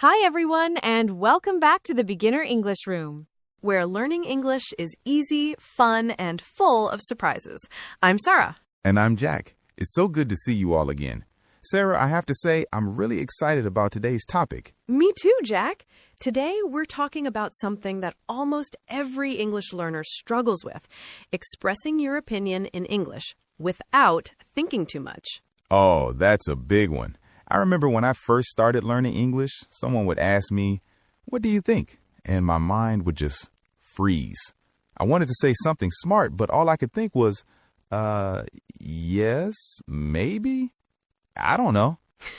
Hi, everyone, and welcome back to the Beginner English Room, where learning English is easy, fun, and full of surprises. I'm Sarah. And I'm Jack. It's so good to see you all again. Sarah, I have to say, I'm really excited about today's topic. Me too, Jack. Today, we're talking about something that almost every English learner struggles with, expressing your opinion in English without thinking too much. Oh, that's a big one. I remember when I first started learning English, someone would ask me, "What do you think?" And my mind would just freeze. I wanted to say something smart, but all I could think was, yes, maybe? I don't know.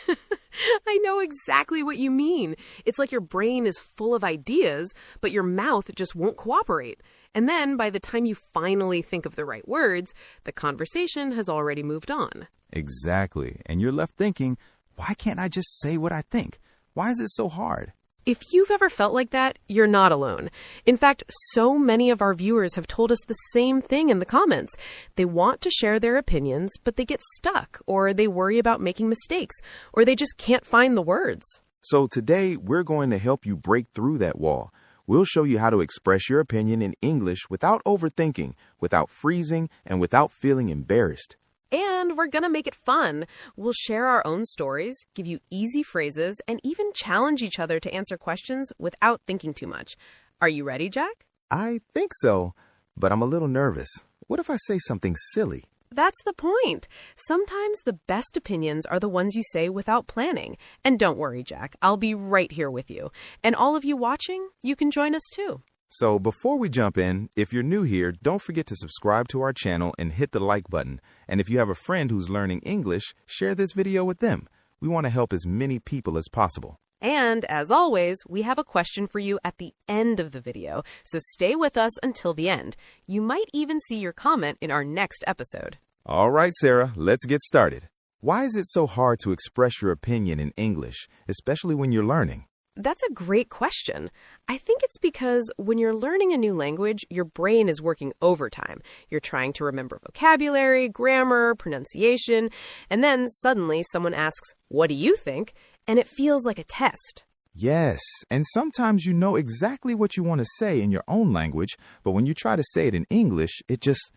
I know exactly what you mean. It's like your brain is full of ideas, but your mouth just won't cooperate. And then by the time you finally think of the right words, the conversation has already moved on. Exactly. And you're left thinking, why can't I just say what I think? Why is it so hard? If you've ever felt like that, you're not alone. In fact, so many of our viewers have told us the same thing in the comments. They want to share their opinions, but they get stuck, or they worry about making mistakes, or they just can't find the words. So today, we're going to help you break through that wall. We'll show you how to express your opinion in English without overthinking, without freezing, and without feeling embarrassed. And we're going to make it fun. We'll share our own stories, give you easy phrases, and even challenge each other to answer questions without thinking too much. Are you ready, Jack? I think so, but I'm a little nervous. What if I say something silly? That's the point. Sometimes the best opinions are the ones you say without planning. And don't worry, Jack, I'll be right here with you. And all of you watching, you can join us too. So before we jump in, if you're new here, don't forget to subscribe to our channel and hit the like button. And if you have a friend who's learning English, share this video with them. We want to help as many people as possible. And as always, we have a question for you at the end of the video, so stay with us until the end. You might even see your comment in our next episode. All right, Sarah, let's get started. Why is it so hard to express your opinion in English, especially when you're learning? That's a great question. I think it's because when you're learning a new language, your brain is working overtime. You're trying to remember vocabulary, grammar, pronunciation, and then suddenly someone asks, "What do you think?" And it feels like a test. Yes, and sometimes you know exactly what you want to say in your own language, but when you try to say it in English, it just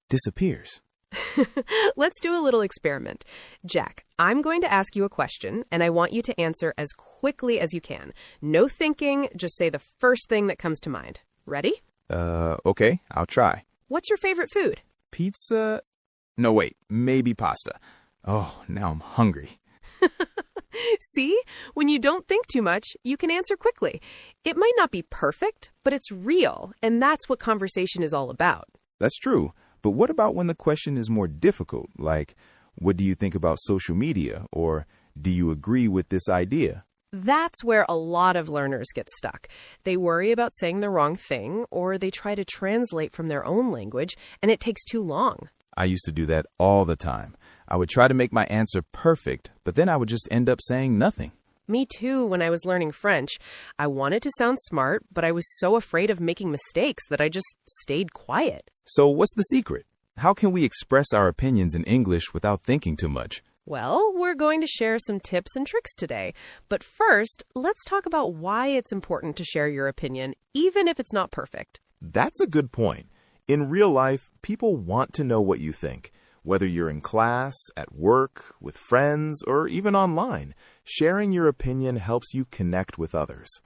disappears. Let's do a little experiment. Jack, I'm going to ask you a question, and I want you to answer as quickly as you can. No thinking, just say the first thing that comes to mind. Ready? Okay, I'll try. What's your favorite food? Pizza? No, wait, maybe pasta. Oh, now I'm hungry. See? When you don't think too much, you can answer quickly. It might not be perfect, but it's real, and that's what conversation is all about. That's true. But what about when the question is more difficult, like, what do you think about social media, or do you agree with this idea? That's where a lot of learners get stuck. They worry about saying the wrong thing, or they try to translate from their own language, and it takes too long. I used to do that all the time. I would try to make my answer perfect, but then I would just end up saying nothing. Me too, when I was learning French. I wanted to sound smart, but I was so afraid of making mistakes that I just stayed quiet. So what's the secret? How can we express our opinions in English without thinking too much? Well, we're going to share some tips and tricks today. But first, let's talk about why it's important to share your opinion, even if it's not perfect. That's a good point. In real life, people want to know what you think. Whether you're in class, at work, with friends, or even online, sharing your opinion helps you connect with others.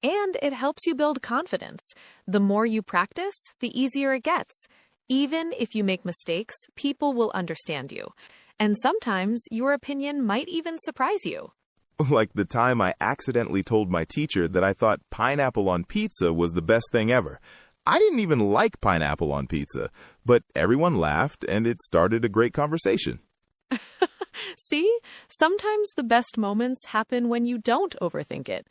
And it helps you build confidence. The more you practice, the easier it gets. Even if you make mistakes, people will understand you. And sometimes your opinion might even surprise you. Like the time I accidentally told my teacher that I thought pineapple on pizza was the best thing ever. I didn't even like pineapple on pizza, but everyone laughed and it started a great conversation. See, sometimes the best moments happen when you don't overthink it.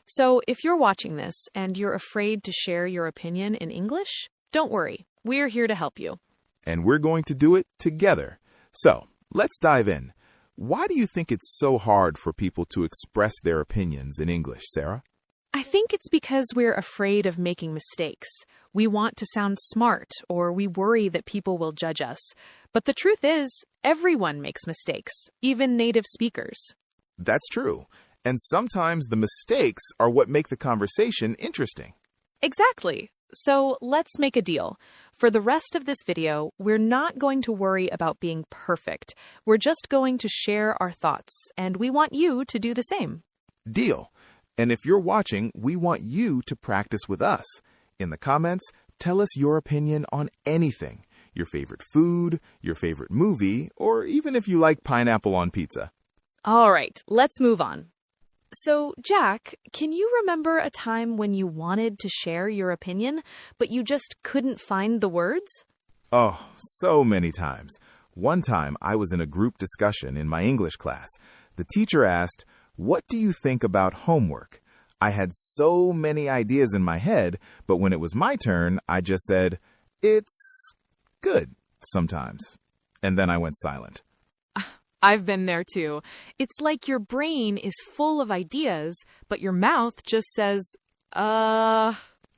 So if you're watching this and you're afraid to share your opinion in English, don't worry. We're here to help you. And we're going to do it together. So let's dive in. Why do you think it's so hard for people to express their opinions in English, Sarah? I think it's because we're afraid of making mistakes. We want to sound smart, or we worry that people will judge us. But the truth is, everyone makes mistakes, even native speakers. That's true. And sometimes the mistakes are what make the conversation interesting. Exactly. So let's make a deal. For the rest of this video, we're not going to worry about being perfect. We're just going to share our thoughts, and we want you to do the same. Deal. And if you're watching, we want you to practice with us. In the comments, tell us your opinion on anything. Your favorite food, your favorite movie, or even if you like pineapple on pizza. All right, let's move on. So, Jack, can you remember a time when you wanted to share your opinion, but you just couldn't find the words? Oh, so many times. One time I was in a group discussion in my English class. The teacher asked, "What do you think about homework?" I had so many ideas in my head, but when it was my turn, I just said, "It's good sometimes." And then I went silent. I've been there too. It's like your brain is full of ideas, but your mouth just says,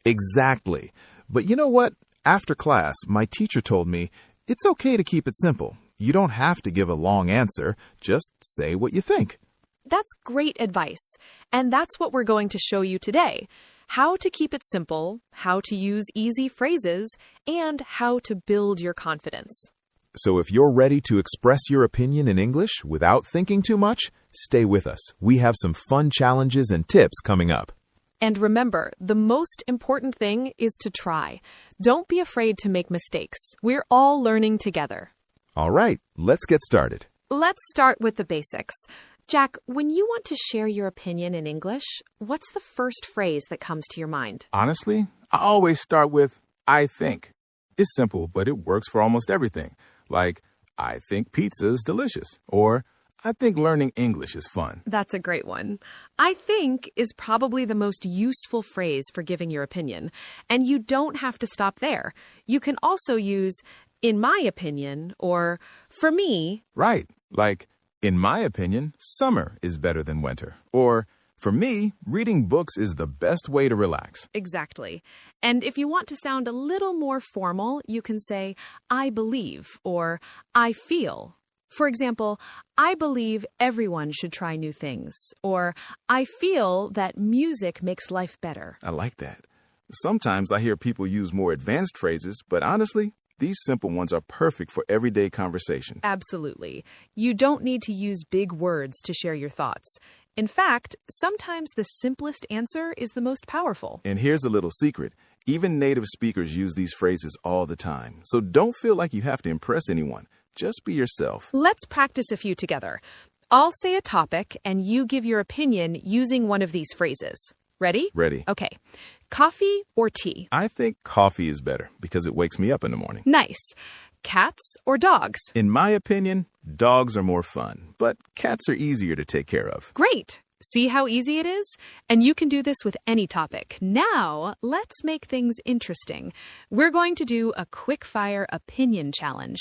Exactly. But you know what? After class, my teacher told me, it's okay to keep it simple. You don't have to give a long answer. Just say what you think. That's great advice. And that's what we're going to show you today. How to keep it simple, how to use easy phrases, and how to build your confidence. So if you're ready to express your opinion in English without thinking too much, stay with us. We have some fun challenges and tips coming up. And remember, the most important thing is to try. Don't be afraid to make mistakes. We're all learning together. All right, let's get started. Let's start with the basics. Jack, when you want to share your opinion in English, what's the first phrase that comes to your mind? Honestly, I always start with I think. It's simple, but it works for almost everything. Like, I think pizza is delicious, or I think learning English is fun. That's a great one. I think is probably the most useful phrase for giving your opinion. And you don't have to stop there. You can also use, in my opinion, or for me. Right. Like, in my opinion, summer is better than winter. Or, for me, reading books is the best way to relax. Exactly. And if you want to sound a little more formal, you can say, I believe, or I feel. For example, I believe everyone should try new things, or I feel that music makes life better. I like that. Sometimes I hear people use more advanced phrases, but honestly, these simple ones are perfect for everyday conversation. Absolutely. You don't need to use big words to share your thoughts. In fact, sometimes the simplest answer is the most powerful. And here's a little secret. Even native speakers use these phrases all the time. So don't feel like you have to impress anyone. Just be yourself. Let's practice a few together. I'll say a topic, and you give your opinion using one of these phrases. Ready? Ready. Okay. Coffee or tea? I think coffee is better because it wakes me up in the morning. Nice. Cats or dogs? In my opinion, dogs are more fun, but cats are easier to take care of. Great. See how easy it is? And you can do this with any topic. Now, let's make things interesting. We're going to do a quick-fire opinion challenge.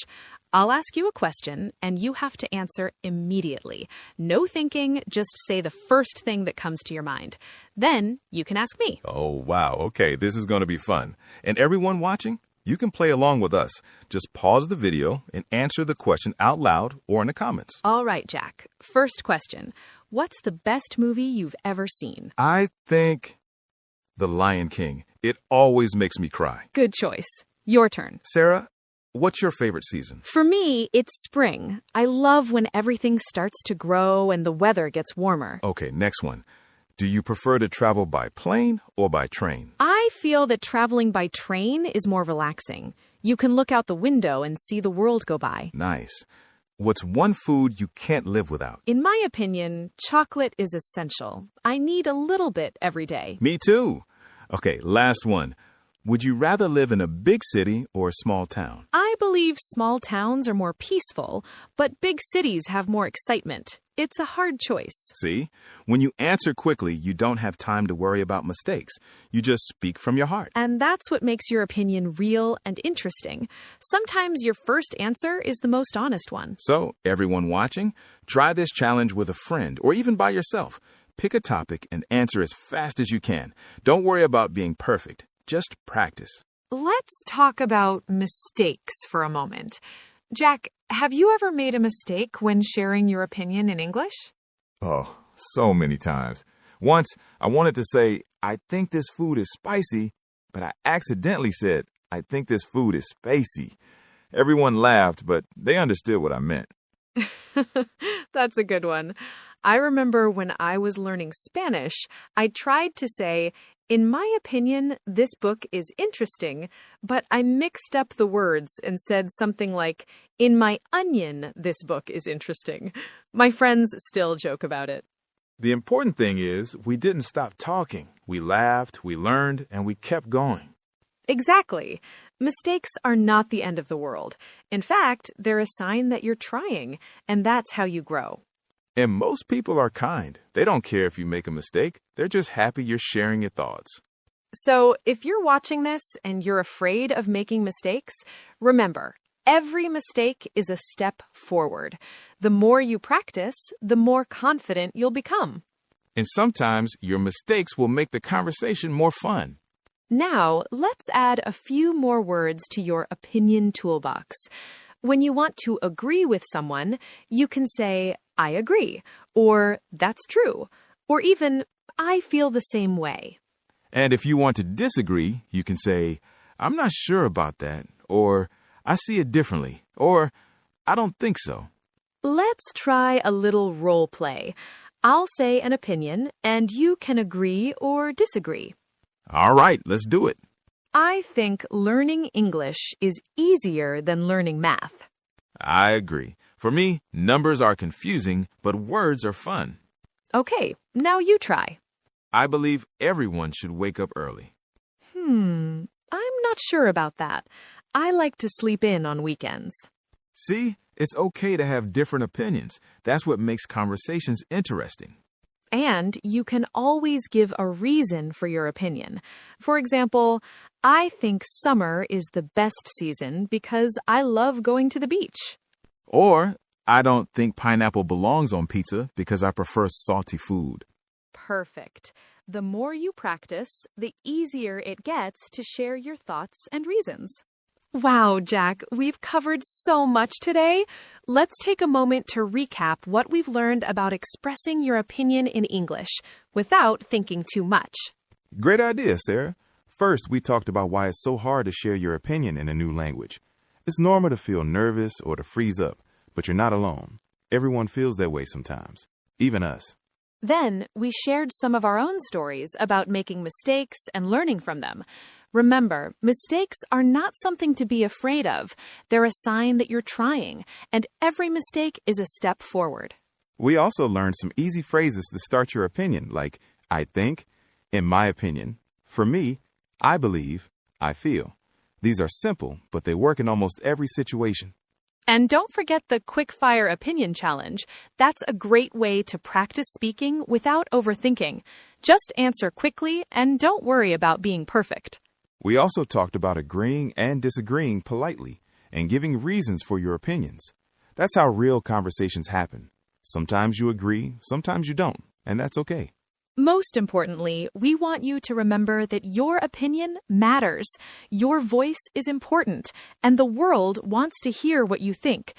I'll ask you a question, and you have to answer immediately. No thinking, just say the first thing that comes to your mind. Then you can ask me. Oh, wow. Okay, this is going to be fun. And everyone watching, you can play along with us. Just pause the video and answer the question out loud or in the comments. All right, Jack. First question. What's the best movie you've ever seen? I think The Lion King. It always makes me cry. Good choice. Your turn. Sarah, what's your favorite season? For me, it's spring. I love when everything starts to grow and the weather gets warmer. Okay, next one. Do you prefer to travel by plane or by train? I feel that traveling by train is more relaxing. You can look out the window and see the world go by. Nice. What's one food you can't live without? In my opinion, chocolate is essential. I need a little bit every day. Me too. Okay, last one. Would you rather live in a big city or a small town? I believe small towns are more peaceful, but big cities have more excitement. It's a hard choice. See? When you answer quickly, you don't have time to worry about mistakes. You just speak from your heart. And that's what makes your opinion real and interesting. Sometimes your first answer is the most honest one. So, everyone watching, try this challenge with a friend or even by yourself. Pick a topic and answer as fast as you can. Don't worry about being perfect. Just practice. Let's talk about mistakes for a moment. Jack, have you ever made a mistake when sharing your opinion in English? Oh, so many times. Once, I wanted to say, I think this food is spicy, but I accidentally said, I think this food is spacey. Everyone laughed, but they understood what I meant. That's a good one. I remember when I was learning Spanish, I tried to say, in my opinion, this book is interesting, but I mixed up the words and said something like, in my onion, this book is interesting. My friends still joke about it. The important thing is we didn't stop talking. We laughed, we learned, and we kept going. Exactly. Mistakes are not the end of the world. In fact, they're a sign that you're trying, and that's how you grow. And most people are kind. They don't care if you make a mistake. They're just happy you're sharing your thoughts. So if you're watching this and you're afraid of making mistakes, remember, every mistake is a step forward. The more you practice, the more confident you'll become. And sometimes your mistakes will make the conversation more fun. Now, let's add a few more words to your opinion toolbox. When you want to agree with someone, you can say, I agree, or that's true, or even, I feel the same way. And if you want to disagree, you can say, I'm not sure about that, or I see it differently, or I don't think so. Let's try a little role play. I'll say an opinion, and you can agree or disagree. All right, let's do it. I think learning English is easier than learning math. I agree. For me, numbers are confusing, but words are fun. Okay, now you try. I believe everyone should wake up early. I'm not sure about that. I like to sleep in on weekends. See, it's okay to have different opinions. That's what makes conversations interesting. And you can always give a reason for your opinion. For example, I think summer is the best season because I love going to the beach. Or, I don't think pineapple belongs on pizza because I prefer salty food. Perfect. The more you practice, the easier it gets to share your thoughts and reasons. Wow, Jack, we've covered so much today. Let's take a moment to recap what we've learned about expressing your opinion in English without thinking too much. Great idea, Sarah. First, we talked about why it's so hard to share your opinion in a new language. It's normal to feel nervous or to freeze up, but you're not alone. Everyone feels that way sometimes, even us. Then, we shared some of our own stories about making mistakes and learning from them. Remember, mistakes are not something to be afraid of. They're a sign that you're trying, and every mistake is a step forward. We also learned some easy phrases to start your opinion, like, I think, in my opinion, for me, I believe, I feel. These are simple, but they work in almost every situation. And don't forget the Quick-Fire Opinion Challenge. That's a great way to practice speaking without overthinking. Just answer quickly and don't worry about being perfect. We also talked about agreeing and disagreeing politely and giving reasons for your opinions. That's how real conversations happen. Sometimes you agree, sometimes you don't, and that's okay. Most importantly, we want you to remember that your opinion matters. Your voice is important, and the world wants to hear what you think.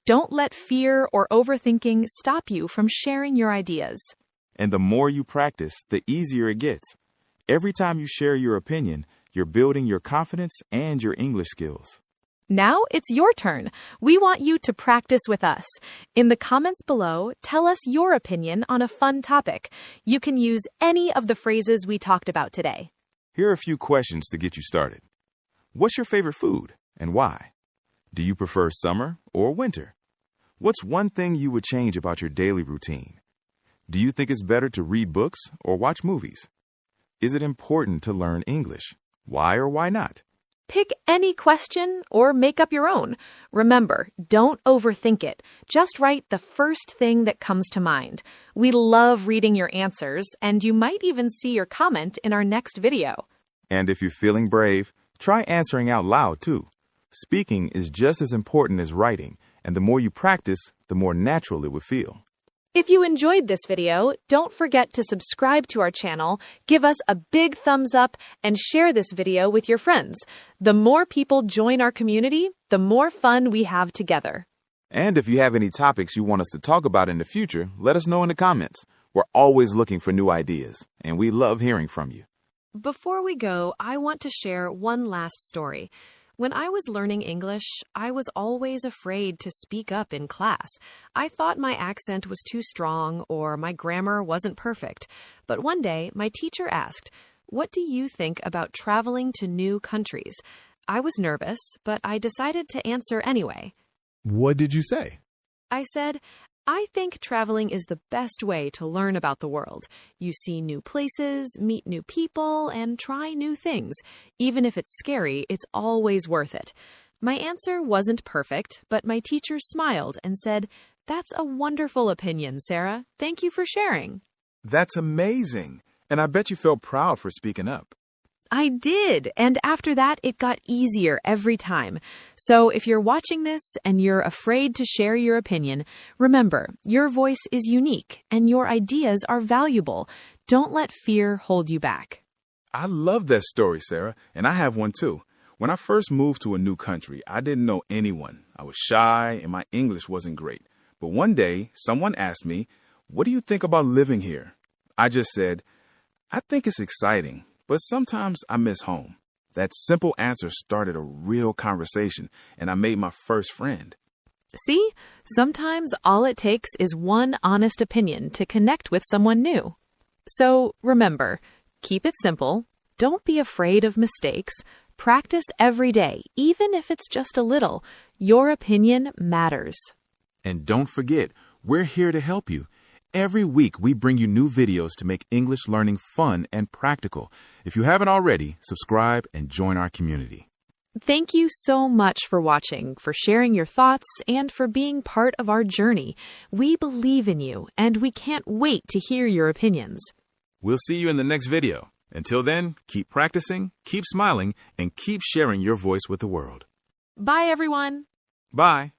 Don't let fear or overthinking stop you from sharing your ideas. And the more you practice, the easier it gets. Every time you share your opinion, you're building your confidence and your English skills. Now it's your turn. We want you to practice with us. In the comments below, tell us your opinion on a fun topic. You can use any of the phrases we talked about today. Here are a few questions to get you started. What's your favorite food and why? Do you prefer summer or winter? What's one thing you would change about your daily routine? Do you think it's better to read books or watch movies? Is it important to learn English? Why or why not? Pick any question or make up your own. Remember, don't overthink it. Just write the first thing that comes to mind. We love reading your answers, and you might even see your comment in our next video. And if you're feeling brave, try answering out loud too. Speaking is just as important as writing, and the more you practice, the more natural it would feel. If you enjoyed this video, don't forget to subscribe to our channel, give us a big thumbs up, and share this video with your friends. The more people join our community, the more fun we have together. And if you have any topics you want us to talk about in the future, let us know in the comments. We're always looking for new ideas, and we love hearing from you. Before we go, I want to share one last story. When I was learning English, I was always afraid to speak up in class. I thought my accent was too strong or my grammar wasn't perfect. But one day, my teacher asked, "What do you think about traveling to new countries?" I was nervous, but I decided to answer anyway. What did you say? I said, "I think traveling is the best way to learn about the world. You see new places, meet new people, and try new things. Even if it's scary, it's always worth it." My answer wasn't perfect, but my teacher smiled and said, "That's a wonderful opinion, Sarah. Thank you for sharing." That's amazing. And I bet you felt proud for speaking up. I did, and after that, it got easier every time. So if you're watching this and you're afraid to share your opinion, remember, your voice is unique and your ideas are valuable. Don't let fear hold you back. I love that story, Sarah, and I have one too. When I first moved to a new country, I didn't know anyone. I was shy and my English wasn't great. But one day, someone asked me, "What do you think about living here?" I just said, "I think it's exciting, but sometimes I miss home." That simple answer started a real conversation, and I made my first friend. See, sometimes all it takes is one honest opinion to connect with someone new. So remember, keep it simple. Don't be afraid of mistakes. Practice every day, even if it's just a little. Your opinion matters. And don't forget, we're here to help you. Every week, we bring you new videos to make English learning fun and practical. If you haven't already, subscribe and join our community. Thank you so much for watching, for sharing your thoughts, and for being part of our journey. We believe in you, and we can't wait to hear your opinions. We'll see you in the next video. Until then, keep practicing, keep smiling, and keep sharing your voice with the world. Bye, everyone. Bye.